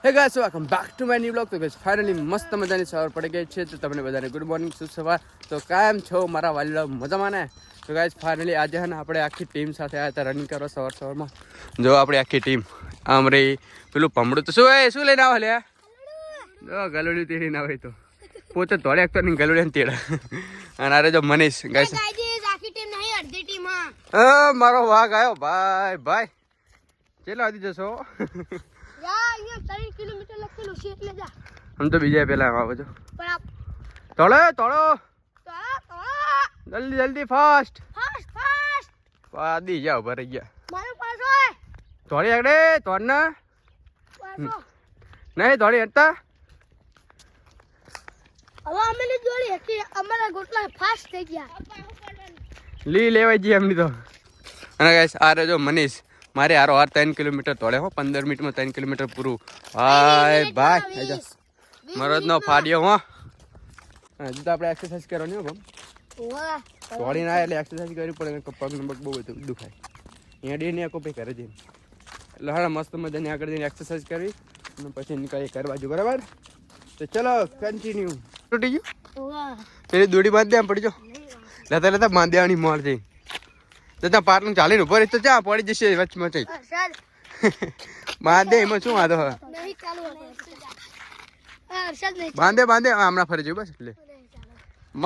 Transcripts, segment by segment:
હે guys welcome back to my new blog. તો guys finally મસ્ત મજાની સવાર પડી ગઈ છે. તો તમને બધાને ગુડ મોર્નિંગ, શુભ સવાર. તો કાયમ છો મારા વાલીડો મજામાં ને? તો ગાઈસ ફાઇનલી આજે હે ને આપણે આખી ટીમ સાથે આવ્યા હતા રનિંગ કરવા સવારમાં. જો આપણી આખી ટીમ આમ રહી. પેલું ભમડું તો શું લઈને આવો લે? જો ગલુડી તેડીને આવે તો પોતે તોડે એકતો નહીં ગલુડી તેડા. અને અરે જો મનીષ ગાઈસ આખી ટીમ નહીં અડધી ટીમ. હા મારો વાઘ આવ્યો ભાઈ ભાઈ. કેટલા વાગી જશો? કિલોમીટર લખેલું છે એટલે જા. हम तो बीजे पहला आवा बजो પણ આપ तोड़ो तोड़ो તો जल्दी जल्दी फास्ट ફાસ્ટ ફાસ્ટ पादी जाओ भर गया મારો પાસ હોય तोड़ी अगड़े तोड़ना પાસો नहीं तोड़ी हटता હવે અમે ની જોડી હતી અમારા ગોટલા ફાસ્ટ થઈ ગયા ली लेवाई जी हमनी तो અને ગાઈસ આ રે જો મનીષ મારે આરો 3 કિલોમીટર તોડે હો 15 મિનિટમાં 3 કિલોમીટર પૂરું ભાઈ ભાઈ મરદ નો ફાડ્યો હો હજી તો આપણે એક્સરસાઇઝ કરવાની હો બમ વાહ તોડી ના એટલે એક્સરસાઇઝ કરવી પડે કે પગ ને પગ બહુ બધું દુખાય અહીંયા ડે ને કોપી કરે છે એટલે હા મસ્ત મજાની આગળ જઈને એક્સરસાઇઝ કરવી અને પછી નીકળી કરવા જો બરાબર તો ચલો કન્ટિન્યુ તૂટી ગયું વાહ પેલી દોડી બાંધી દે આમ પડી જો લેતા લેતા બાંધી દેવાની મોર જઈ જતા પાર્કિંગ ચાલીને ઉભો રહી તો ચા પડી જશે વચમાં ચઈ ચાલ બાંધે એમાં શું વાંધો હા નહીં ચાલુ હર્ષદ નહીં બાંધે બાંધે હમણાં ફરી જવું બસ એટલે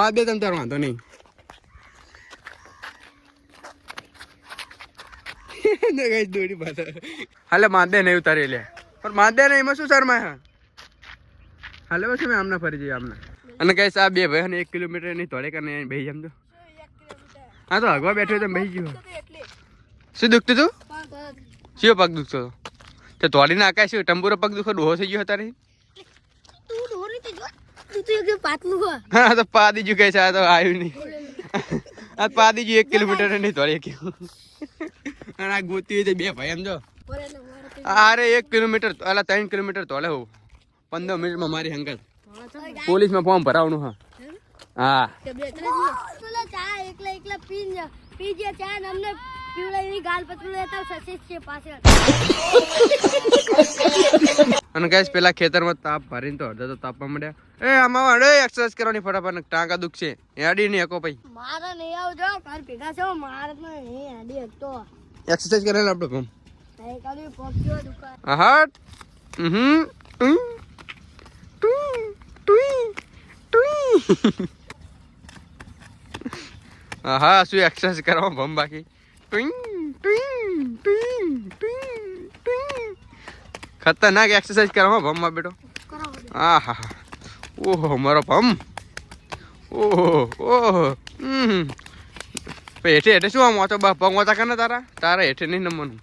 બાંધે તમ તાર વાંધો નહીં દોડી બાંધે હાલે બાંધે નહીં ઉતારી લે પણ બાંધે નહીં એમાં શું શરમાય હા હાલે બસ મેં આમના ફરી જઈએ આમના અને કઈ આ બે ભાઈ 1 કિલોમીટર નહીં તોડે કે નહીં ભાઈ સમજો હા તો હગવા બેઠો તો ભાઈ ગયો શું દુખતું તું શિવ પગ દુખતો તો તોડીને આકાશ ટંબુરો પગ દુખો ડોહો થઈ ગયો હતા નહીં તું દોરી તો જો તું તો એકદમ પાતળું હો હા તો પાદી જુ કહે છે આ તો આવ્યું નહીં આ પાદી જુ 1 કિલોમીટર નહીં તોડે ગયું અને આ ગોતી હોય તો બે ભાઈ એમ જો અરે 1 કિલોમીટર અલા 3 કિલોમીટર તોડે હું 15 મિનિટમાં મારી હંગત પોલીસમાં ફોર્મ ભરાવવાનું હા હા પેલા ચા એકલા એકલા પીજે ચા ને અમને પીવડાવી ગાલ પતલું લેતા સસેજ છે પાછળ અને ગાઈસ પેલા ખેતરમાં તાપ ભરીને તો અડધા તો તાપવા મળ્યા એ આમાં અડે એક્સરસાઇઝ કરવાની ફટાફટ ટાંકા દુખશે એડી નહીં હકો ભાઈ મારા નહીં આવજો તાર ભેગા છો મારા તો નહીં આડી હતો એક્સરસાઇઝ કરે આપણે ગમ નહીં કરી પહોંચ્યો દુકાન હટ ટુઈ ટુઈ ટુઈ ટુઈ હા શું એક્સરસાઇઝ કરવા ભમ બાકી ટુઈ ટુઈ ટુઈ ટુઈ ટુઈ ખતરનાક એક્સરસાઇઝ કરવા ભમમાં બેટો હા હા હા ઓહો મારો ભમ ઓહો ઓહો હેઠે હેઠે શું આમ વાંચો પગ વાંચા કરે તારા તારા હેઠે નહીં નમવાનું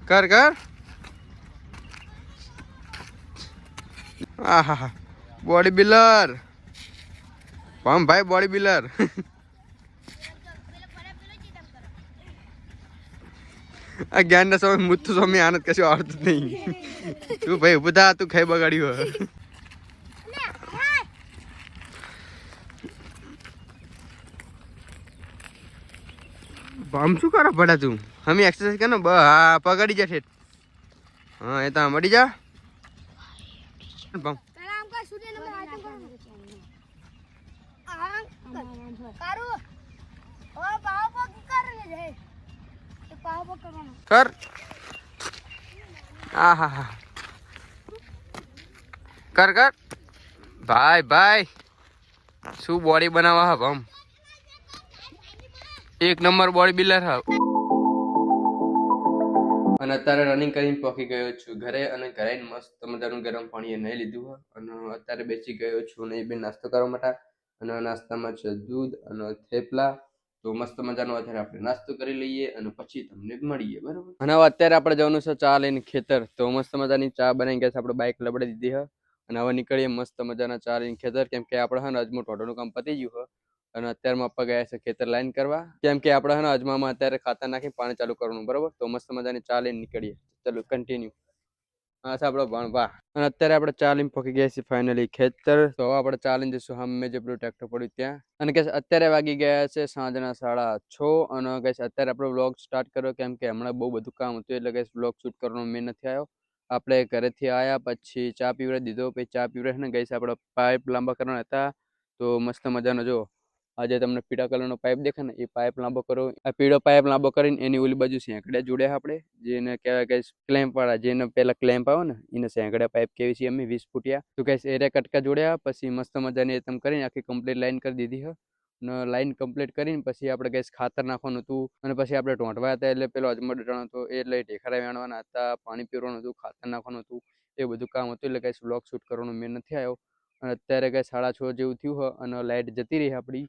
કર કર હા હા હા બોડી બિલ્ડર ભમ ભાઈ બોડી બિલ્ડર આ જ્ઞાન ના સમય મુત્તુ સ્વામી આનંદ કશું આવડતું નહીં તું ભાઈ ઉભું થા તું ખાઈ બગાડ્યું આમ શું કરો પડે તું અમે એક્સરસાઇઝ કર ને હા પગાડી જા ઠેઠ હા એ તો મળી જા પેલા આમ કા સૂર્ય નંબર આજો કારુ ઓ પાવ કી કરે છે એ પાવ કરવાનો કર આ હા હા કર કર ભાઈ ભાઈ શું બોડી બનાવવા હા ભમ 1 નંબર બોડી બિલ્ડર હા અને અત્યારે રનિંગ કરીને પહોંચી ગયો છું ઘરે અને ઘરે મસ્ત મજાનું ગરમ પાણી નહીં લીધું હોય અને અત્યારે બેસી ગયો છું નહીં બે નાસ્તો કરવા માટે અને નાસ્તામાં છે દૂધ અને થેપલા તો મસ્ત મજાનો અત્યારે આપણે નાસ્તો કરી લઈએ અને પછી તમને મળીએ બરાબર અને હવે અત્યારે આપણે જવાનું છે ચા લઈને ખેતર તો મસ્ત મજાની ચા બનાવી ગયા છે આપણે બાઇક લબડી દીધી છે અને હવે નીકળીએ મસ્ત મજાના ચા લઈને ખેતર કેમ કે આપણે હે ને અજમો ટોટોનું કામ પતી ગયું હોય અને અત્યારમાં પપ્પા ગયા છે ખેતર લાઈન કરવા કેમ કે આપણે હે ને અજમામાં અત્યારે ખાતર નાખી પાણી ચાલુ કરવાનું બરોબર તો મસ્ત મજાની ચા લઈને નીકળીએ ચલો કન્ટિન્યુ હા છે આપણો ભણવા અને અત્યારે આપણે ચાલીને પહોંચી ગયા છીએ ફાઇનલી ખેતર. તો હવે આપણે ચાલીને જઈશું સામે જે પેલું ટ્રેક્ટર પડ્યું ત્યાં. અને કે અત્યારે વાગી ગયા છે સાંજના 6:30 અને કે અત્યારે આપણો વ્લોગ સ્ટાર્ટ કર્યો કેમ કે હમણાં બહુ બધું કામ હતું એટલે કે વ્લોગ શૂટ કરવાનો મેં નથી આવ્યો. આપણે ઘરેથી આવ્યા પછી ચા પીવડાવી દીધો. પછી ચા પીવડાવીને ગઈ છે આપણે પાઇપ લાંબા કરવાના હતા. તો મસ્ત મજાનો જો આજે તમને પીળા કલરનો પાઇપ દેખાય ને એ પાઇપ લાંબો કરો. આ પીળો પાઇપ લાંબો કરીને એની ઓલી બાજુ સેંકડે જોડ્યા આપણે, જેને કહેવાય કે ક્લેમ્પ વાળા, જેને પેલા ક્લેમ્પ આવે ને એને સેંકડે પાઇપ કેવી છે અમે 20 ફૂટિયા. તો કઈ એરે કટકા જોડ્યા પછી મસ્ત મજાની એતમ કરીને આખી કમ્પ્લીટ લાઈન કરી દીધી છે. અને લાઈન કમ્પ્લીટ કરીને પછી આપણે ગેસ ખાતર નાખવાનું હતું અને પછી આપણે ટોંટવા હતા એટલે પેલો અજમોટણ હતો એટલે ઢેખરા વેણવાના હતા, પાણી પીવાનું હતું, ખાતર નાખવાનું હતું, એ બધું કામ હતું એટલે ગેસ વ્લોગ શૂટ કરવાનો મેં નથી આવ્યો. અને અત્યારે ગઈ 6:30 જેવું થયું હોય અને લાઇટ જતી રહી આપણી.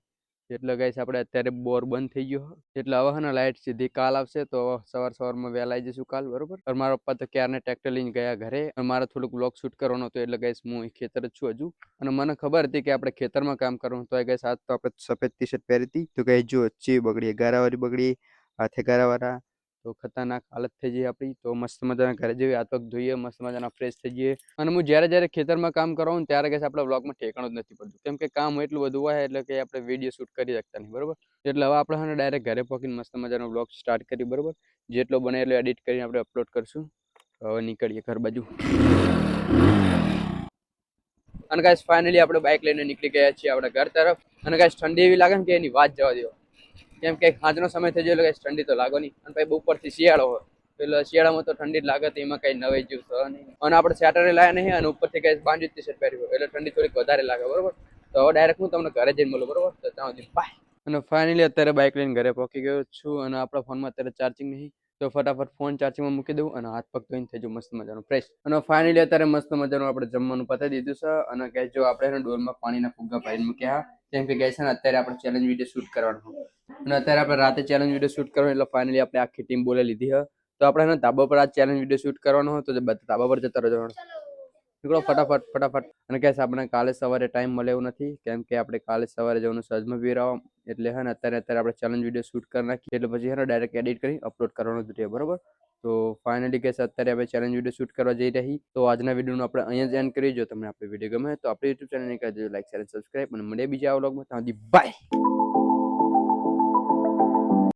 એટલે ગઈશ આપણે અત્યારે બોર બંધ થઈ ગયો એટલે હવે ને લાઇટ સીધી કાલ આવશે. તો સવારમાં વહેલા આવી જઈશું કાલ, બરોબર. અને મારા પપ્પા તો ક્યારને ટ્રેક્ટર લઈને ગયા ઘરે અને મારે થોડુંક વ્લોગ શૂટ કરવાનું હતું એટલે ગઈશ હું ખેતર જ છું હજુ. અને મને ખબર હતી કે આપણે ખેતરમાં કામ કરવાનું તો ગઈશ આજ તો આપણે સફેદ ટી-શર્ટ પહેરી હતી તો ગઈ જો ચી બગડી, ગારાવાળી બગડી, હાથે ગારાવાળા. તો ખતરનાક હાલત થઈ જઈ આપણી. તો મસ્ત મજાના ઘરે જઈએ, હાથ પગ ધોઈએ, મસ્ત મજાના ફ્રેશ થઈ જઈએ. અને હું જ્યારે ખેતરમાં કામ કરાવું ત્યારે ગઈશ આપણે વ્લોગમાં ઠેકાણું જ નથી પડતું કેમ કે કામ એટલું બધું હોય એટલે કે આપણે વિડીયો શૂટ કરી શકતા નહીં, બરોબર. એટલે હવે આપણે ડાયરેક્ટ ઘરે પહોંચીને મસ્ત મજાનો વ્લોગ સ્ટાર્ટ કરી, બરોબર. જેટલો બને એટલો એડિટ કરીને આપણે અપલોડ કરશું. હવે નીકળીએ ઘર બાજુ. અને ગાઈસ ફાઇનલી આપણે બાઇક લઈને નીકળી ગયા છીએ આપણા ઘર તરફ. અને ગાઈસ ઠંડી એવી લાગે ને કે એની વાત જવા દો કેમ કે સાંજનો સમય થઈ ગયો એટલે ગાઈસ ઠંડી તો લાગો નહીં. અને પછી ઉપરથી શિયાળો હોય એટલે શિયાળામાં તો ઠંડી લાગે તો એમાં કઈ નવાઈ જેવું થવા નહીં. અને આપણે સેટરે લાયા નહીં અને ઉપરથી ગાઈસ બાંધી ટી-શર્ટ પહેર્યું એટલે ઠંડી થોડીક વધારે લાગે, બરોબર. તો હવે ડાયરેક્ટ હું તમને ઘરે જઈને મળું, બરોબર. તો ત્યાં સુધી બાય. અને ફાઇનલી અત્યારે બાઇક લઈને ઘરે પહોંચી ગયો છું અને આપણા ફોનમાં અત્યારે ચાર્જિંગ નહીં તો ફટાફટ ફોન ચાર્જિંગમાં મૂકી દઉં અને હાથ પગ ધોઈને થઈ જવું મસ્ત મજાનું ફ્રેશ. અને ફાઇનલી અત્યારે મસ્ત મજાનું આપણે જમવાનું પતાવી દીધું છે. અને ગાઈસ જો આપણે ડોલમાં પાણીના ફુગ્ગા ભરીને મૂક્યા કેમ કે ગાઈસ અત્યારે આપણે ચેલેન્જ વિડીયો શૂટ કરવાનું અને અત્યારે આપણે રાતે ચેલેન્જ વિડીયો શૂટ કરવાનું એટલે ફાઇનલી આપણે આખી ટીમ બોલે લીધી છે. તો આપણે ધાબા પર આ ચેલેન્જ વિડીયો શૂટ કરવાનો હોય તો ધાબા પર જતા રહેજો. નીકળો ફટાફટ. અને ગાઈસ આપણે કાલે સવારે ટાઈમ મળે એવું નથી કેમ કે આપણે કાલે સવારે જવાનું સજમાં પીરાવ એટલે અત્યારે આપણે ચેલેન્જ વિડીયો શૂટ કરી નાખીએ એટલે પછી ડાયરેક્ટ એડિટ કરી અપલોડ કરવાનું જ રહે, બરોબર. તો ફાઇનલી ગાઈસ અત્યારે આપણે ચેલેન્જ વિડીયો શૂટ કરવા જઈ રહી. તો આજના વિડીયોનો આપણે અહીંયા જ એન્ડ કરીએ. જો તમને આપણે વિડીયો ગમે તો આપણી યુટ્યુબ ચેનલને કરી દેજો લાઈક, શેર અને સબસ્ક્રાઇબ અને મળીએ બીજા વ્લોગમાં. ત્યાં સુધી બાય.